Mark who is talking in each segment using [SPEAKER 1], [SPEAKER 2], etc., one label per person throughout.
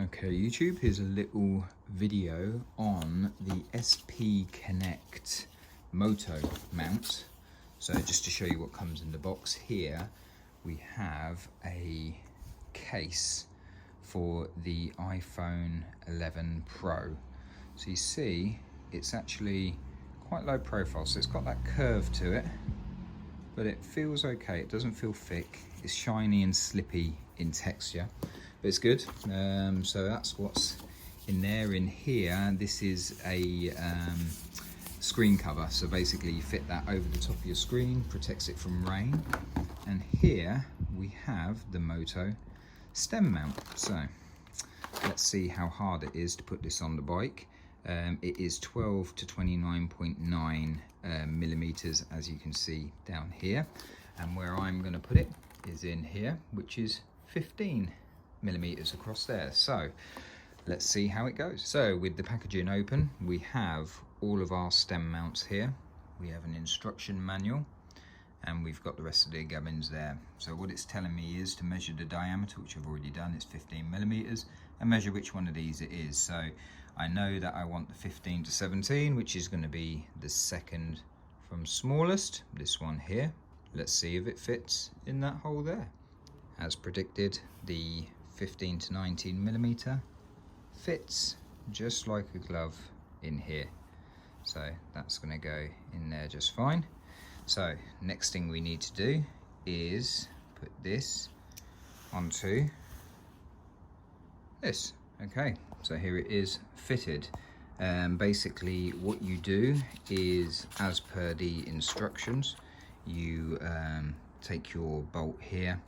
[SPEAKER 1] Okay, YouTube, here's a little video on the SP Connect Moto mount. So just to show you what comes in the box here, we have a case for the iPhone 11 Pro. So you see, it's actually quite low profile, so it's got that curve to it, but it feels okay. It doesn't feel thick. It's shiny and slippy in texture, but it's good. So that's what's in there. In here, this is a screen cover. So basically you fit that over the top of your screen, protects it from rain. And here we have the Moto Stem mount. So let's see how hard it is to put this on the bike. It is 12 to 29.9 millimeters, as you can see down here. And where I'm going to put it is in here, which is 15 millimeters across there. So let's see how it goes. So with the packaging open, we have all of our stem mounts here. We have an instruction manual, and we've got the rest of the gubbins there. So what it's telling me is to measure the diameter, which I've already done. It's 15 millimeters, and measure which one of these it is. So I know that I want the 15 to 17, which is going to be the second from smallest, this one here. Let's see if it fits in that hole there. As predicted, the 15 to 19 millimeter fits just like a glove in here. So that's going to go in there just fine. So next thing we need to do is put this onto this. Okay, so here it is fitted. Basically what you do is, as per the instructions, you take your bolt here,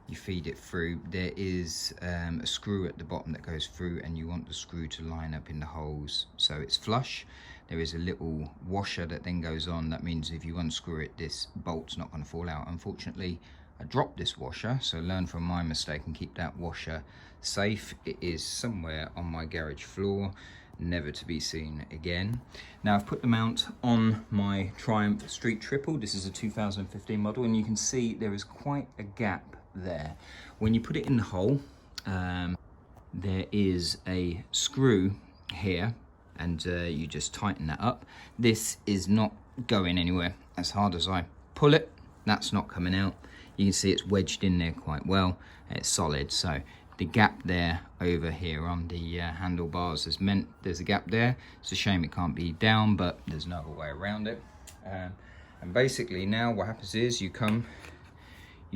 [SPEAKER 1] you feed it through. There is a screw at the bottom that goes through, and you want the screw to line up in the holes so it's flush. There is a little washer that then goes on. That means if you unscrew it, this bolt's not going to fall out. Unfortunately, I dropped this washer, so learn from my mistake and keep that washer safe. It is somewhere on my garage floor, never to be seen again. Now I've put the mount on my Triumph Street Triple. This is a 2015 model, and you can see there is quite a gap there. When you put it in the hole, there is a screw here, and you just tighten that up. This is not going anywhere. As hard as I pull it, that's not coming out. You can see it's wedged in there quite well. It's solid. So the gap there over here on the handlebars has meant there's a gap there. It's a shame it can't be down, but there's no other way around it. And basically now what happens is you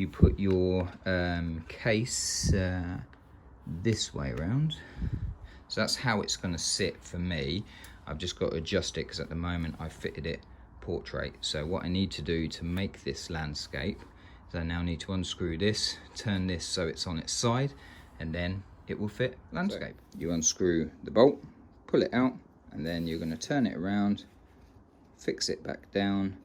[SPEAKER 1] put your case this way around. So that's how it's going to sit for me. I've just got to adjust it because at the moment I've fitted it portrait. So what I need to do to make this landscape is I now need to unscrew this, turn this so it's on its side, and then it will fit landscape. So you unscrew the bolt, pull it out, and then you're going to turn it around, fix it back down,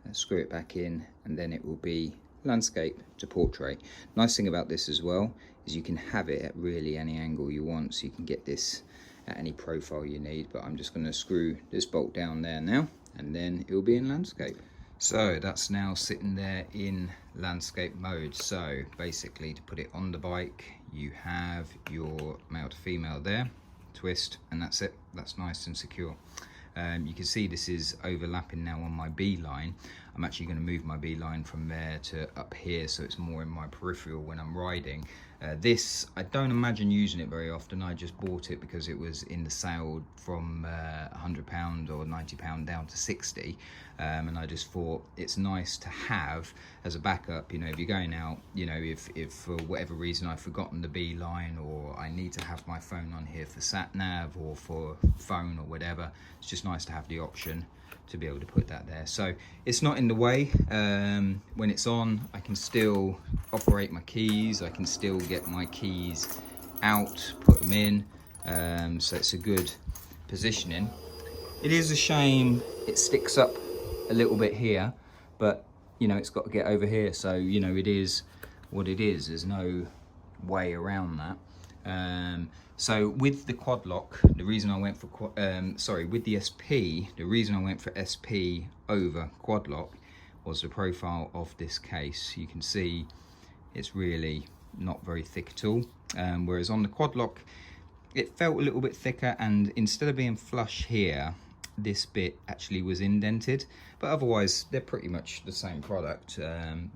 [SPEAKER 1] and screw it back in, and then it will be landscape to portrait. Nice thing about this as well is you can have it at really any angle you want, so you can get this at any profile you need. But I'm just going to screw this bolt down there now, and then it will be in landscape. So that's now sitting there in landscape mode. So basically, to put it on the bike, you have your male to female there, twist, and that's it. That's nice and secure. You can see this is overlapping now on my B line. I'm actually going to move my B line from there to up here, so it's more in my peripheral when I'm riding. This, I don't imagine using it very often. I just bought it because it was in the sale from £100 or £90 down to 60, and I just thought it's nice to have as a backup. You know, if you're going out, you know, if for whatever reason I've forgotten the B line, or I need to have my phone on here for sat nav or for phone or whatever, it's just nice to have the option to be able to put that there. So it's not in the way. When it's on, I can still operate my keys, I can still get my keys out, put them in, so it's a good positioning. It is a shame it sticks up a little bit here, but you know, it's got to get over here, so you know, it is what it is. There's no way around that. So with the Quadlock, the reason I went for with the SP, the reason I went for SP over Quadlock was the profile of this case. You can see it's really not very thick at all, whereas on the Quadlock it felt a little bit thicker, and instead of being flush here, this bit actually was indented, but otherwise they're pretty much the same product.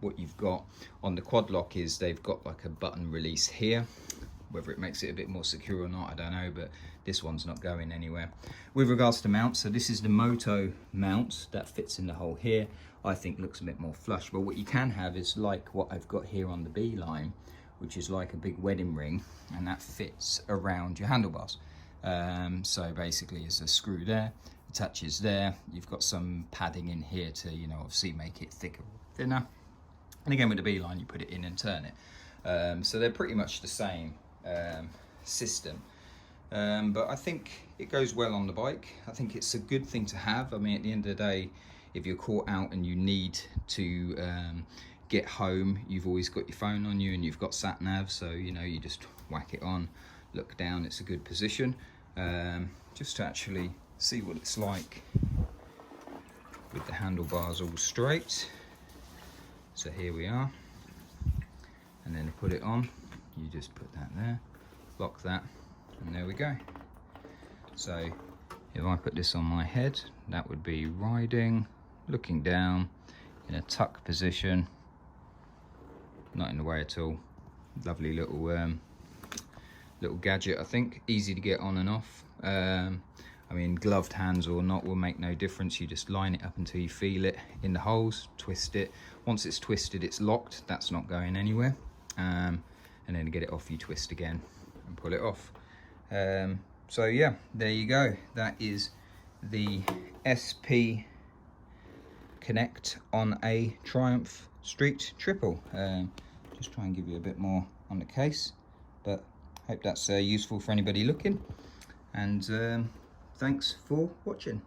[SPEAKER 1] What you've got on the Quadlock is they've got like a button release here. Whether it makes it a bit more secure or not, I don't know, but this one's not going anywhere. With regards to mounts, so this is the Moto mount that fits in the hole here. I think looks a bit more flush, but what you can have is like what I've got here on the B line, which is like a big wedding ring, and that fits around your handlebars. So basically there's a screw there, attaches there. You've got some padding in here to, you know, obviously make it thicker or thinner. And again with the B line, you put it in and turn it. So they're pretty much the same system. But I think it goes well on the bike. I think it's a good thing to have. I mean, at the end of the day, if you're caught out and you need to get home, you've always got your phone on you and you've got sat nav, so you know, you just whack it on, look down, it's a good position. Just to actually see what it's like with the handlebars all straight. So here we are, and then to put it on, you just put that there, lock that, and there we go. So if I put this on my head, that would be riding, looking down in a tuck position, not in the way at all. Lovely little little gadget, I think. Easy to get on and off. I mean, gloved hands or not will make no difference. You just line it up until you feel it in the holes, twist it. Once it's twisted, it's locked. That's not going anywhere. And then to get it off, you twist again and pull it off. So yeah, there you go. That is the SP Connect on a Triumph Street Triple. Just try and give you a bit more on the case, but hope that's useful for anybody looking, and thanks for watching.